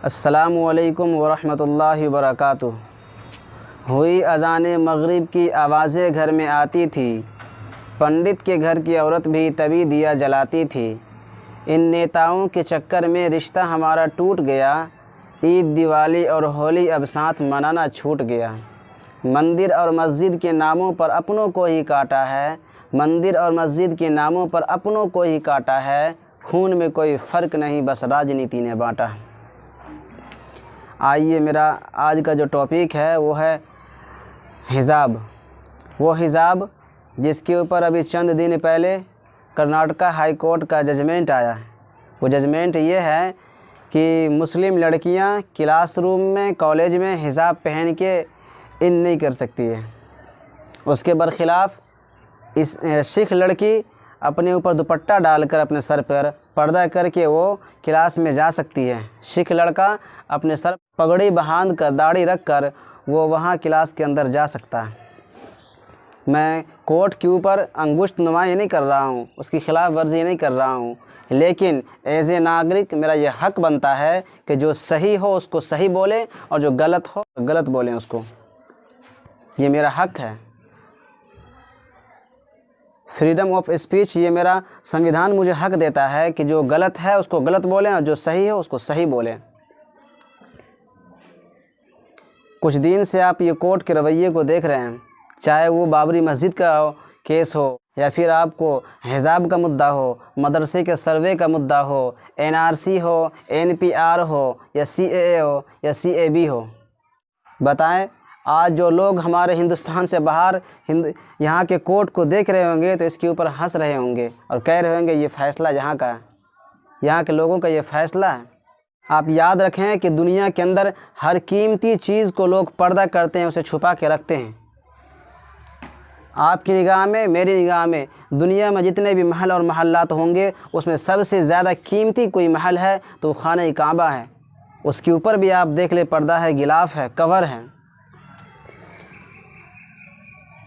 अस्सलामुअलैकुम वरहमतुल्लाहि वबरकातुहू। हुई अज़ान मग़रिब की आवाज़ें घर में आती थी, पंडित के घर की औरत भी तभी दिया जलाती थी। इन नेताओं के चक्कर में रिश्ता हमारा टूट गया, ईद दिवाली और होली अब साथ मनाना छूट गया। मंदिर और मस्जिद के नामों पर अपनों को ही काटा है, मंदिर और मस्जिद के नामों पर अपनों को ही काटा है। खून में कोई फ़र्क नहीं, बस राजनीति ने बाँटा। आइए, मेरा आज का जो टॉपिक है वो है हिजाब। वो हिजाब जिसके ऊपर अभी चंद दिन पहले कर्नाटका हाई कोर्ट का जजमेंट आया है। वो जजमेंट ये है कि मुस्लिम लड़कियां क्लासरूम में, कॉलेज में हिजाब पहन के इन नहीं कर सकती है। उसके बरखिलाफ़ इस सिख लड़की अपने ऊपर दुपट्टा डालकर अपने सर पर पर्दा करके वो क्लास में जा सकती है। सिख लड़का अपने सर पगड़ी बांध कर, दाढ़ी रख कर वो वहाँ क्लास के अंदर जा सकता है। मैं कोर्ट के ऊपर अंगुष्ठ नुमाई नहीं कर रहा हूँ, उसकी खिलाफ वर्जी नहीं कर रहा हूँ, लेकिन एज़ ए नागरिक मेरा ये हक़ बनता है कि जो सही हो उसको सही बोलें और जो गलत हो गलत बोलें उसको। ये मेरा हक़ है। फ्रीडम ऑफ स्पीच, ये मेरा संविधान मुझे हक़ देता है कि जो गलत है उसको गलत बोलें और जो सही है उसको सही बोलें। कुछ दिन से आप ये कोर्ट के रवैये को देख रहे हैं, चाहे वो बाबरी मस्जिद का केस हो या फिर आपको हिजाब का मुद्दा हो, मदरसे के सर्वे का मुद्दा हो, एनआरसी हो, एनपीआर हो या सीएए हो या सीएबी हो। बताएं, आज जो लोग हमारे हिंदुस्तान से बाहर यहाँ के कोर्ट को देख रहे होंगे तो इसके ऊपर हंस रहे होंगे और कह रहे होंगे ये फ़ैसला यहाँ का है, यहाँ के लोगों का ये फ़ैसला है। आप याद रखें कि दुनिया के अंदर हर कीमती चीज़ को लोग पर्दा करते हैं, उसे छुपा के रखते हैं। आपकी निगाह में, मेरी निगाह में, दुनिया में जितने भी महल और महल्लात होंगे उसमें सबसे ज़्यादा कीमती कोई महल है तो खाने काबा है। उसके ऊपर भी आप देख ले, पर्दा है, गिलाफ है, कवर है।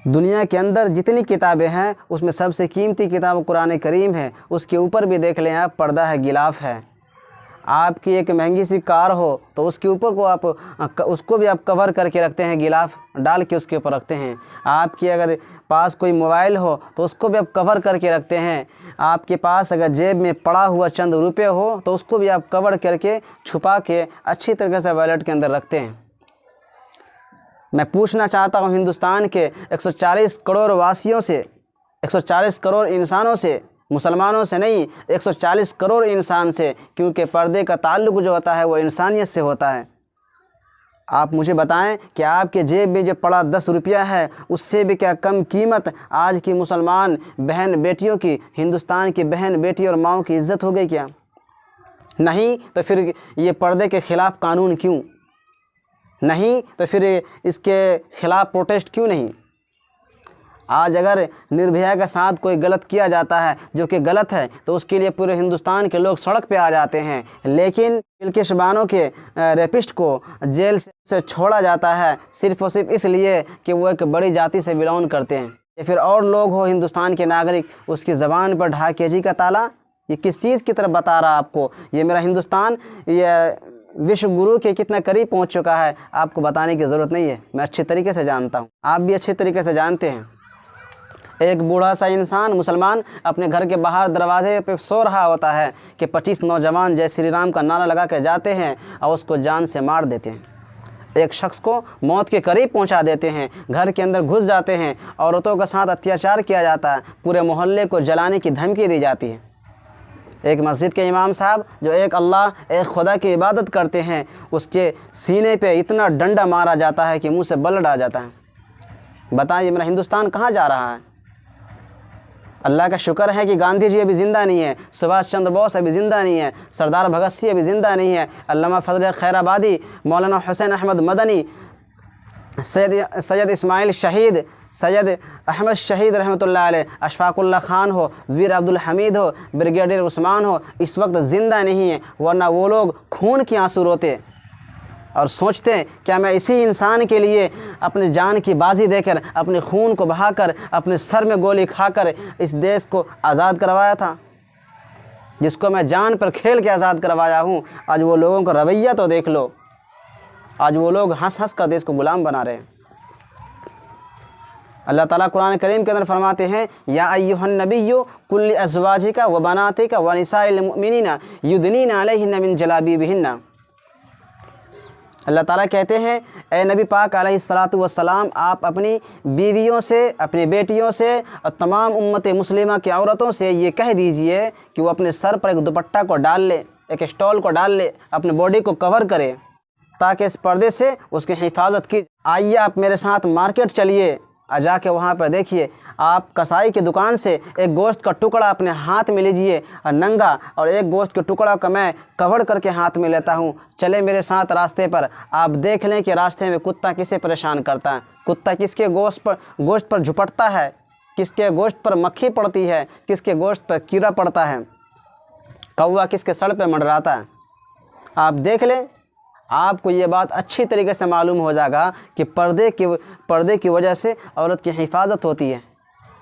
दुनिया के अंदर जितनी किताबें हैं उसमें सबसे कीमती किताब कुरान करीम है, उसके ऊपर भी देख लें आप, पर्दा है, गिलाफ है। आपकी एक महंगी सी कार हो तो उसके ऊपर को आप उसको भी आप कवर करके रखते हैं, गिलाफ डाल के उसके ऊपर रखते हैं। आपकी अगर पास कोई मोबाइल हो तो उसको भी आप कवर करके रखते हैं। आपके पास अगर जेब में पड़ा हुआ चंद रुपये हो तो उसको भी आप कवर करके छुपा के अच्छी तरीके से वॉलेट के अंदर रखते हैं। मैं पूछना चाहता हूँ हिंदुस्तान के 140 करोड़ वासियों से, 140 करोड़ इंसानों से, मुसलमानों से नहीं, 140 करोड़ इंसान से, क्योंकि पर्दे का ताल्लुक़ जो होता है वो इंसानियत से होता है। आप मुझे बताएं कि आपके जेब में जो पड़ा 10 रुपया है उससे भी क्या कम कीमत आज की मुसलमान बहन बेटियों की, हिंदुस्तान की बहन बेटी और माँओं की इज़्ज़त हो गई क्या? नहीं तो फिर ये पर्दे के ख़िलाफ़ कानून क्यों नहीं? तो फिर इसके ख़िलाफ़ प्रोटेस्ट क्यों नहीं? आज अगर निर्भया के साथ कोई गलत किया जाता है जो कि गलत है तो उसके लिए पूरे हिंदुस्तान के लोग सड़क पे आ जाते हैं, लेकिन बिल्किस बानो के रेपिस्ट को जेल से छोड़ा जाता है सिर्फ़ और सिर्फ इसलिए कि वो एक बड़ी जाति से बिलोंग करते हैं। या फिर और लोग हो हिंदुस्तान के नागरिक, उसकी ज़बान पर ढाकेजी का ताला, ये किस चीज़ की तरफ बता रहा आपको? ये मेरा हिंदुस्तान ये विश्व गुरु के कितना करीब पहुंच चुका है आपको बताने की ज़रूरत नहीं है, मैं अच्छे तरीके से जानता हूं, आप भी अच्छे तरीके से जानते हैं। एक बूढ़ा सा इंसान मुसलमान अपने घर के बाहर दरवाजे पे सो रहा होता है कि 25 नौजवान जय श्री राम का नारा लगा के जाते हैं और उसको जान से मार देते हैं। एक शख्स को मौत के करीब पहुंचा देते हैं, घर के अंदर घुस जाते हैं, औरतों के साथ अत्याचार किया जाता है, पूरे मोहल्ले को जलाने की धमकी दी जाती है। एक मस्जिद के इमाम साहब जो एक अल्लाह, एक खुदा की इबादत करते हैं, उसके सीने पे इतना डंडा मारा जाता है कि मुंह से ब्लड आ जाता है। बताइए मेरा हिंदुस्तान कहाँ जा रहा है? अल्लाह का शुक्र है कि गांधी जी अभी ज़िंदा नहीं है, सुभाष चंद्र बोस अभी ज़िंदा नहीं है, सरदार भगत सिंह अभी ज़िंदा नहीं है, अल्लामा फजल खैराबादी, मौलाना हुसैन अहमद मदनी, सैयद इस्माइल शहीद, सैयद अहमद शहीद रहमतुल्लाह अलैह, अशफाकुल्लाह खान हो, वीर अब्दुल हमीद हो, ब्रिगेडियर उस्मान हो, इस वक्त ज़िंदा नहीं है, वरना वो लोग खून के आंसू रोते और सोचते हैं क्या मैं इसी इंसान के लिए अपनी जान की बाजी देकर, अपने खून को बहाकर, अपने सर में गोली खाकर इस देश को आज़ाद करवाया था। जिसको मैं जान पर खेल के आज़ाद करवाया हूँ, आज वो लोगों का रवैया तो देख लो। आज वो लोग हंस हंस कर देश को गुलाम बना रहे हैं। अल्लाह ताला कुरान करीम के अंदर फरमाते हैं, या अय्युहन नबिय्यु कुल्लि अज़वाजिका व बनातिका व निसाइल मुमिनीना युदनीना अलैहिन्ना मिन जलाबीबिहिन्ना। अल्लाह ताला कहते हैं, ए नबी पाक अलैहिस्सलातु वस्सलाम, आप अपनी बीवियों से, अपनी बेटियों से और तमाम उम्मत मुस्लिमा की औरतों से ये कह दीजिए कि वो अपने सर पर एक दुपट्टा को डाल ले, एक स्टॉल को डाल ले, अपने बॉडी को कवर करे, ताकि इस पर्दे से उसकी हिफाजत की। आइए आप मेरे साथ मार्केट चलिए, जाके वहाँ पर देखिए, आप कसाई की दुकान से एक गोश्त का टुकड़ा अपने हाथ में लीजिए और नंगा, और एक गोश्त के टुकड़ा को मैं कवर करके हाथ में लेता हूँ। चले मेरे साथ रास्ते पर, आप देख लें कि रास्ते में कुत्ता किसे परेशान करता है, कुत्ता किसके गोश्त पर झुपटता है, किसके गोश्त पर मक्खी पड़ती है, किसके गोश्त पर कीड़ा पड़ता है, कौवा किसके सर पर मंडराता है। आप देख लें, आपको ये बात अच्छी तरीके से मालूम हो जाएगा कि पर्दे की वजह से औरत की हिफाजत होती है।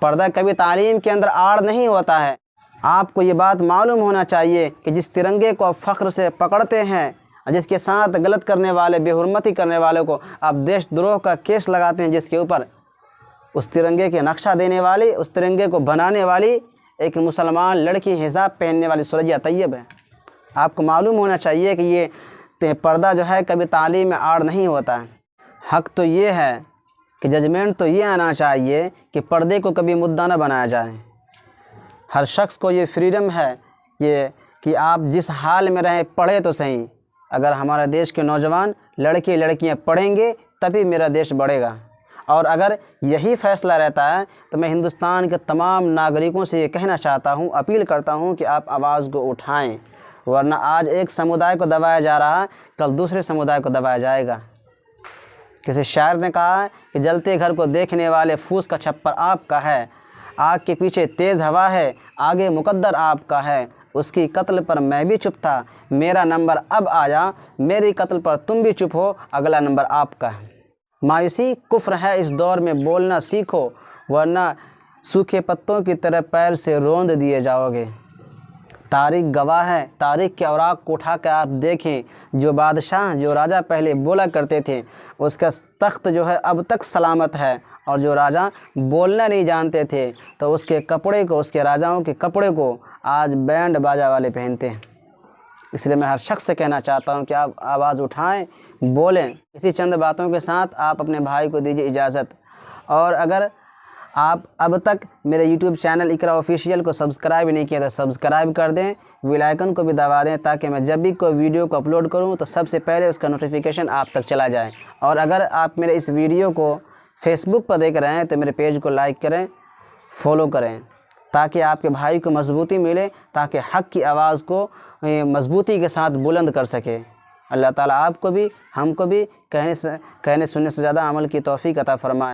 पर्दा कभी तालीम के अंदर आड़ नहीं होता है। आपको ये बात मालूम होना चाहिए कि जिस तिरंगे को आप फ़ख्र से पकड़ते हैं, जिसके साथ गलत करने वाले, बेहुरमती करने वाले को आप देशद्रोह का केस लगाते हैं जिसके ऊपर, उस तिरंगे के नक्शा देने वाली, उस तिरंगे को बनाने वाली एक मुसलमान लड़की हिजाब पहनने वाली सुरैया तैयब है। आपको मालूम होना चाहिए कि ये पर्दा जो है कभी तालीम में आड़ नहीं होता है। हक़ तो ये है कि जजमेंट तो ये आना चाहिए कि पर्दे को कभी मुद्दा न बनाया जाए। हर शख्स को ये फ्रीडम है ये कि आप जिस हाल में रहें, पढ़े तो सही। अगर हमारे देश के नौजवान लड़के लड़कियां पढ़ेंगे तभी मेरा देश बढ़ेगा। और अगर यही फ़ैसला रहता है तो मैं हिंदुस्तान के तमाम नागरिकों से ये कहना चाहता हूँ, अपील करता हूँ कि आप आवाज़ को उठाएं, वरना आज एक समुदाय को दबाया जा रहा है, कल दूसरे समुदाय को दबाया जाएगा। किसी शायर ने कहा है कि जलते घर को देखने वाले फूस का छप्पर आपका है, आग के पीछे तेज़ हवा है, आगे मुकद्दर आपका है। उसकी कत्ल पर मैं भी चुप था, मेरा नंबर अब आया, मेरी कत्ल पर तुम भी चुप हो, अगला नंबर आपका है। मायूसी कुफ्र है, इस दौर में बोलना सीखो, वरना सूखे पत्तों की तरह पैर से रौंद दिए जाओगे। तारीख गवाह है, तारीख के औराक को उठा कर आप देखें, जो बादशाह, जो राजा पहले बोला करते थे, उसका तख्त जो है अब तक सलामत है। और जो राजा बोलना नहीं जानते थे तो उसके कपड़े को, उसके राजाओं के कपड़े को आज बैंड बाजा वाले पहनते हैं। इसलिए मैं हर शख्स से कहना चाहता हूं कि आप आवाज़ उठाएं, बोलें। इसी चंद बातों के साथ आप अपने भाई को दीजिए इजाज़त। और अगर आप अब तक मेरे YouTube चैनल इकरा ऑफिशियल को सब्सक्राइब नहीं किया तो सब्सक्राइब कर दें, बेल आइकन को भी दबा दें, ताकि मैं जब भी कोई वीडियो को अपलोड करूं तो सबसे पहले उसका नोटिफिकेशन आप तक चला जाए। और अगर आप मेरे इस वीडियो को फेसबुक पर देख रहे हैं तो मेरे पेज को लाइक करें, फॉलो करें, ताकि आपके भाई को मजबूती मिले, ताकि हक़ की आवाज़ को मजबूती के साथ बुलंद कर सके। अल्लाह ताला आपको भी, हमको भी कहने सुनने से ज़्यादा अमल की तौफीक अता फरमाए।